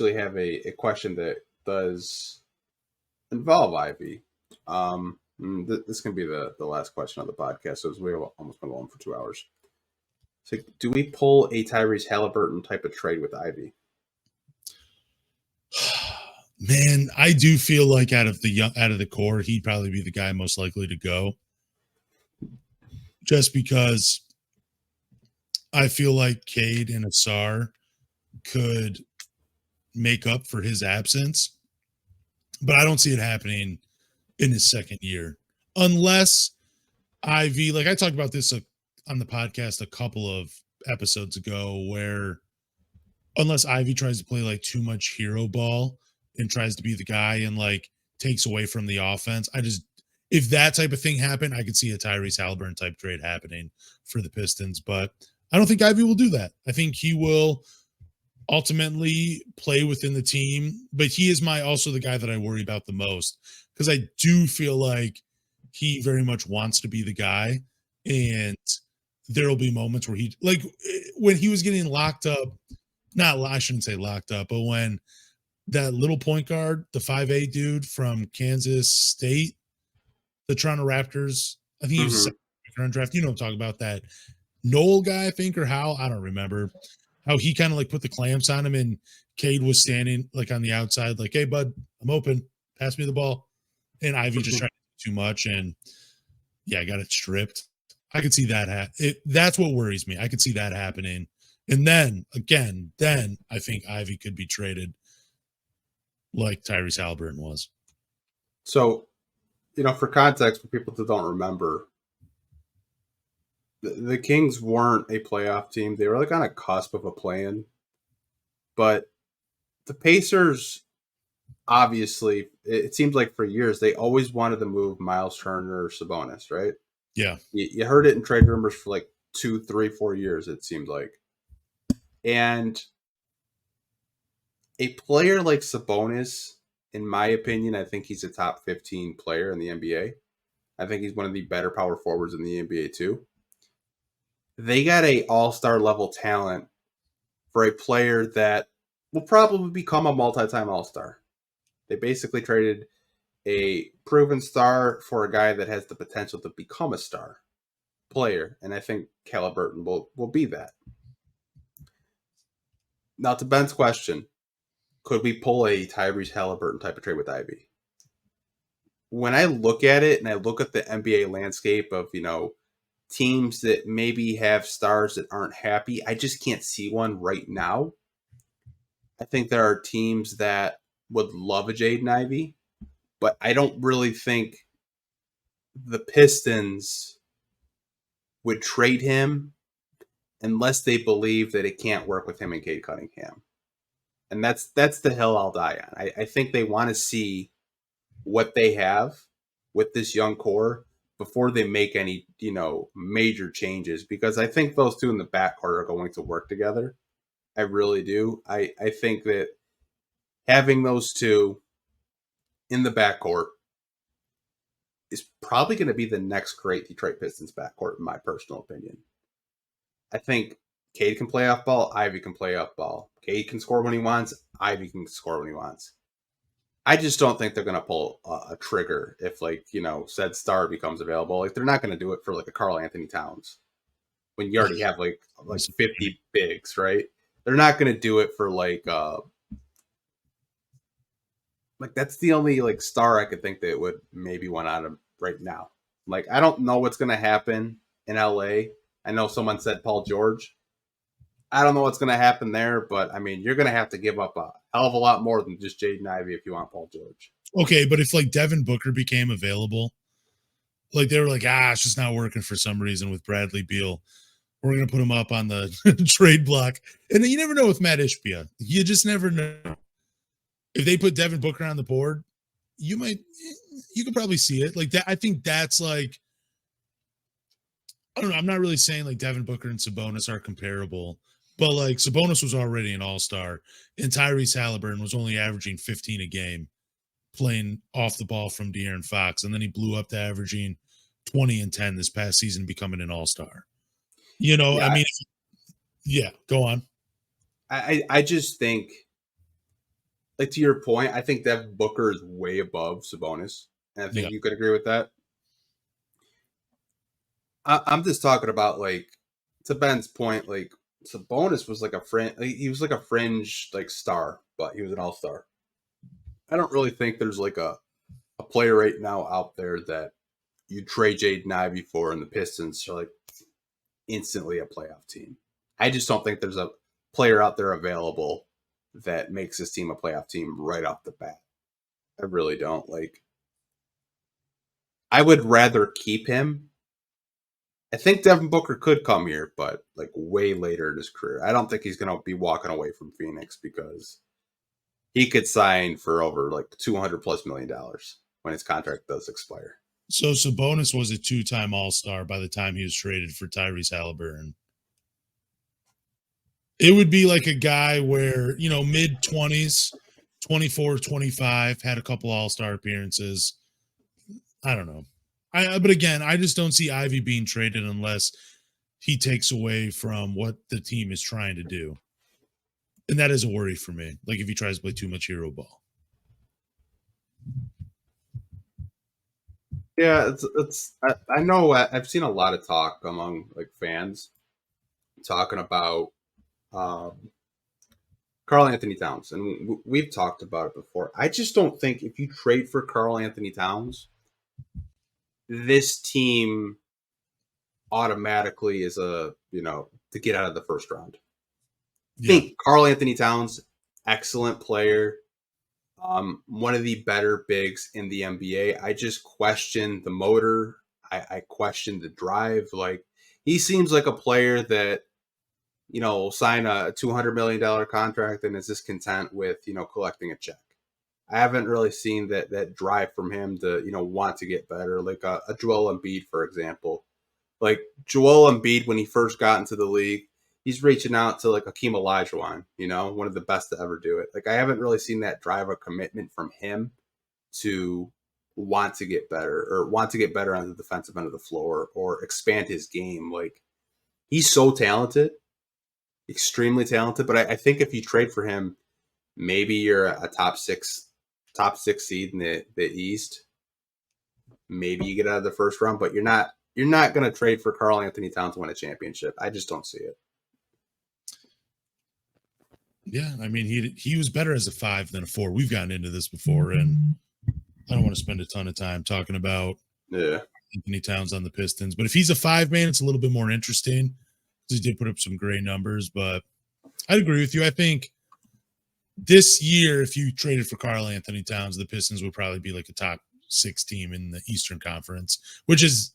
actually have a question that does involve Ivy. This can be the last question of the podcast, so we've almost been on for 2 hours. So, do we pull a Tyrese Halliburton type of trade with Ivy? Man, I do feel like out of the core, he'd probably be the guy most likely to go. Just because I feel like Cade and Asar could make up for his absence, but I don't see it happening in his second year unless Ivy, like I talked about this on the podcast a couple of episodes ago, where unless Ivy tries to play like too much hero ball and tries to be the guy and like takes away from the offense, if that type of thing happened, I could see a Tyrese Halliburton type trade happening for the Pistons, but I don't think Ivy will do that. I think he will ultimately play within the team, but he is also the guy that I worry about the most, because I do feel like he very much wants to be the guy, and there'll be moments where he, like when he was getting locked up, I shouldn't say locked up, but when that little point guard, the 5'8" dude from Kansas State, the Toronto Raptors, I think he was a second draft. You know what I'm talking about, that Noel guy, I think, or Hal, I don't remember. How he kind of like put the clamps on him, and Cade was standing like on the outside, like, "Hey, bud, I'm open. Pass me the ball." And Ivy just tried to do too much, and I got it stripped. I could see that. That's what worries me. I could see that happening. And then again, I think Ivy could be traded like Tyrese Halliburton was. So, for context, for people that don't remember, the Kings weren't a playoff team. They were like on a cusp of a play-in. But the Pacers, obviously, it seems like for years, they always wanted to move Miles Turner or Sabonis, right? Yeah. You heard it in trade rumors for like 2, 3, 4 years, it seemed like. And a player like Sabonis, in my opinion, I think he's a top 15 player in the NBA. I think he's one of the better power forwards in the NBA too. They got a all-star level talent for a player that will probably become a multi-time all-star. They basically traded a proven star for a guy that has the potential to become a star player, and I think Halliburton will be that. Now, to Ben's question, could we pull a Tyrese Halliburton type of trade with Ivy? When I look at it and I look at the NBA landscape of, teams that maybe have stars that aren't happy, I just can't see one right now. I think there are teams that would love a Jaden Ivey, but I don't really think the Pistons would trade him unless they believe that it can't work with him and Cade Cunningham. And that's the hill I'll die on. I think they want to see what they have with this young core before they make any, major changes, because I think those two in the backcourt are going to work together. I really do. I think that having those two in the backcourt is probably going to be the next great Detroit Pistons backcourt, in my personal opinion. I think Cade can play off ball. Ivy can play off ball. Cade can score when he wants. Ivy can score when he wants. I just don't think they're going to pull a trigger if, said star becomes available. Like, they're not going to do it for, like, a Karl-Anthony Towns when you already have, like 50 bigs, right? They're not going to do it for, that's the only, star I could think that would maybe want out of right now. Like, I don't know what's going to happen in LA. I know someone said Paul George. I don't know what's going to happen there, but, you're going to have to give up a hell of a lot more than just Jaden Ivey if you want Paul George. Okay, but if, Devin Booker became available, they were like, it's just not working for some reason with Bradley Beal, we're going to put him up on the trade block. And then you never know with Matt Ishbia. You just never know. If they put Devin Booker on the board, you could probably see it. Like that, I think that's I don't know. I'm not really saying Devin Booker and Sabonis are comparable, but Sabonis was already an all-star, and Tyrese Halliburton was only averaging 15 a game playing off the ball from De'Aaron Fox, and then he blew up to averaging 20 and 10 this past season, becoming an all-star. Go on. I just think like to your point, I think Devin Booker is way above Sabonis, and I think Yeah. you could agree with that. I'm just talking about like to Ben's point, like Sabonis was like a friend. He was like a fringe like star, but he was an all-star. I don't really think there's like a player right now out there that you trade Jaden Ivey for, and the Pistons are like instantly a playoff team. I just don't think there's a player out there available that makes this team a playoff team right off the bat. I really don't. Like, I would rather keep him. I think Devin Booker could come here, but like way later in his career. I don't think he's going to be walking away from Phoenix because he could sign for over like $200+ million when his contract does expire. So Sabonis was a 2-time All-Star by the time he was traded for Tyrese Halliburton. It would be like a guy where, mid-20s, 24, 25, had a couple All-Star appearances. I don't know. But again, I just don't see Ivy being traded unless he takes away from what the team is trying to do. And that is a worry for me. Like if he tries to play too much hero ball. Yeah, I know I've seen a lot of talk among like fans talking about Karl-Anthony Towns, and we've talked about it before. I just don't think if you trade for Karl-Anthony Towns, this team automatically is to get out of the first round. I think Karl-Anthony Towns, excellent player, one of the better bigs in the NBA. I just question the motor. I question the drive. Like he seems like a player that will sign a $200 million contract and is just content with collecting a check. I haven't really seen that drive from him to want to get better. Like a Joel Embiid, for example. Like Joel Embiid, when he first got into the league, he's reaching out to like Hakeem Olajuwon, one of the best to ever do it. Like I haven't really seen that drive or commitment from him to want to get better on the defensive end of the floor or expand his game. Like he's so talented, extremely talented. But I think if you trade for him, maybe you're a top six seed in the East. Maybe you get out of the first round, but you're not going to trade for Karl-Anthony Towns to win a championship. I just don't see it. Yeah, I mean, he was better as a 5 than a 4. We've gotten into this before, and I don't want to spend a ton of time talking about Anthony Towns on the Pistons. But if he's a 5 man, it's a little bit more interesting. He did put up some great numbers, but I'd agree with you. I think this year, if you traded for Karl-Anthony Towns, the Pistons would probably be like a top 6 team in the Eastern Conference, which is,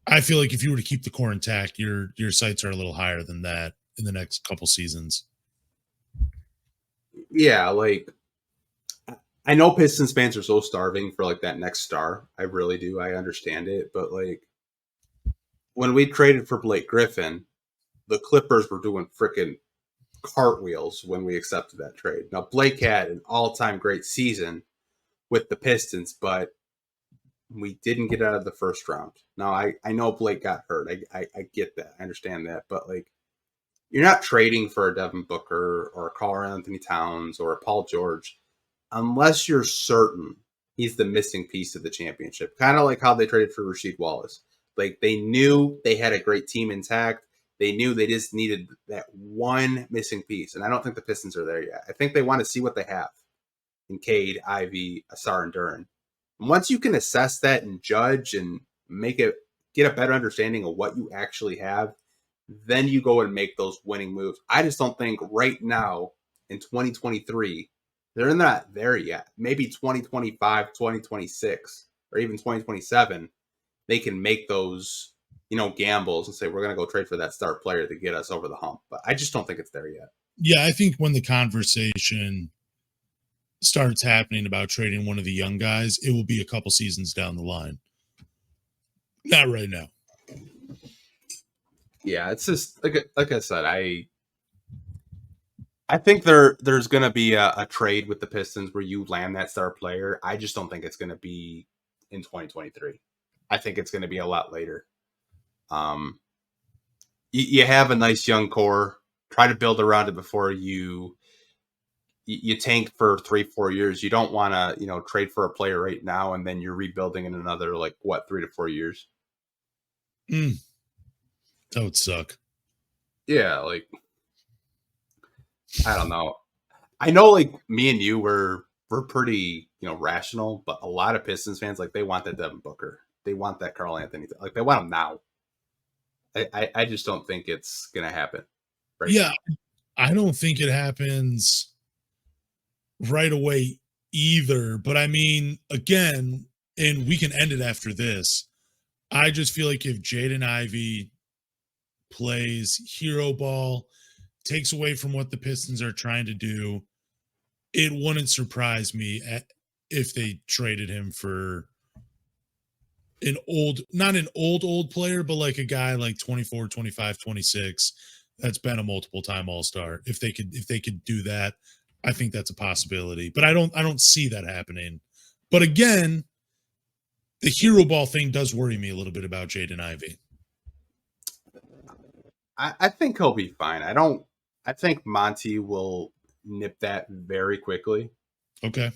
I feel like if you were to keep the core intact, your sights are a little higher than that in the next couple seasons. Yeah, like I know Pistons fans are so starving for like that next star. I really do. I understand it, but like when we traded for Blake Griffin, the Clippers were doing freaking cartwheels when we accepted that trade. Now Blake had an all-time great season with the Pistons, but we didn't get out of the first round. Now I know Blake got hurt. I get that. I understand that, but like you're not trading for a Devin Booker or a Karl-Anthony Towns or a Paul George unless you're certain he's the missing piece of the championship. Kind of like how they traded for Rasheed Wallace. Like they knew they had a great team intact. They knew they just needed that one missing piece. And I don't think the Pistons are there yet. I think they want to see what they have in Cade, Ivy, Asar, and Duren. And once you can assess that and judge and get a better understanding of what you actually have, then you go and make those winning moves. I just don't think right now in 2023, they're not there yet. Maybe 2025, 2026, or even 2027, they can make those, gambles and say, we're going to go trade for that star player to get us over the hump. But I just don't think it's there yet. Yeah, I think when the conversation starts happening about trading one of the young guys, it will be a couple seasons down the line. Not right now. Yeah, it's just like I said, I think there's going to be a trade with the Pistons where you land that star player. I just don't think it's going to be in 2023. I think it's going to be a lot later. You have a nice young core. Try to build around it before you you tank for 3-4 years. You don't want to, trade for a player right now and then you're rebuilding in another 3 to 4 years. That would suck. Yeah, I don't know. I know me and you we're pretty, rational, but a lot of Pistons fans they want that Devin Booker. They want that Karl-Anthony. They want him now. I just don't think it's gonna happen. Right now. I don't think it happens right away either. But I mean, again, and we can end it after this. I just feel like if Jaden Ivey plays hero ball, takes away from what the Pistons are trying to do, it wouldn't surprise me if they traded him for not an old player, but a guy 24, 25, 26 that's been a multiple time All-Star. If they could do that, I think that's a possibility. But I don't see that happening. But again, the hero ball thing does worry me a little bit about Jaden Ivey. I think he'll be fine. I think Monty will nip that very quickly. Okay.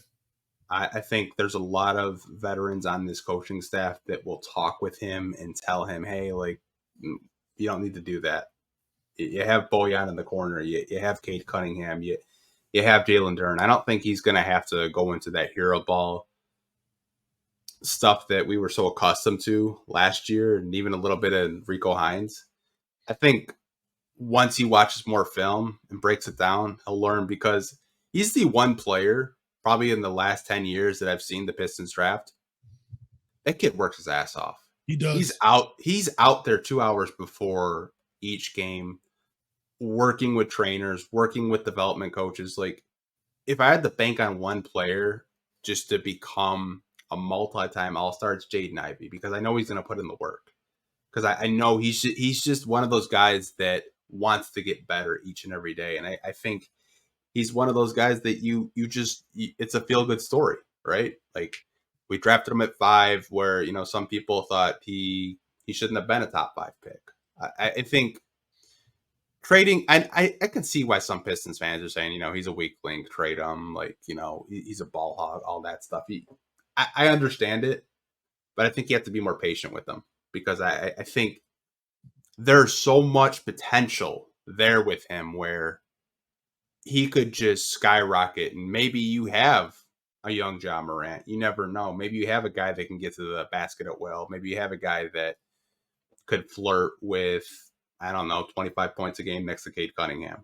I think there's a lot of veterans on this coaching staff that will talk with him and tell him, hey, you don't need to do that. You have Bojan in the corner. You have Cade Cunningham. You have Jalen Duren. I don't think he's going to have to go into that hero ball stuff that we were so accustomed to last year and even a little bit of Rico Hines. I think once he watches more film and breaks it down, he'll learn because he's the one player probably in the last 10 years that I've seen the Pistons draft. That kid works his ass off. He does. He's out there 2 hours before each game, working with trainers, working with development coaches. If I had to bank on one player just to become a multi-time All-Star, it's Jaden Ivey, because I know he's going to put in the work. Because I know he's just one of those guys that wants to get better each and every day. And I think he's one of those guys that it's a feel-good story, right? We drafted him at 5 where, some people thought he shouldn't have been a top 5 pick. I think trading, I can see why some Pistons fans are saying, he's a weak link, trade him, he's a ball hog, all that stuff. I understand it, but I think you have to be more patient with them because I think there's so much potential there with him where he could just skyrocket, and maybe you have a young John Morant. You never know. Maybe you have a guy that can get to the basket at will. Maybe you have a guy that could flirt with, 25 points a game next to Cade Cunningham.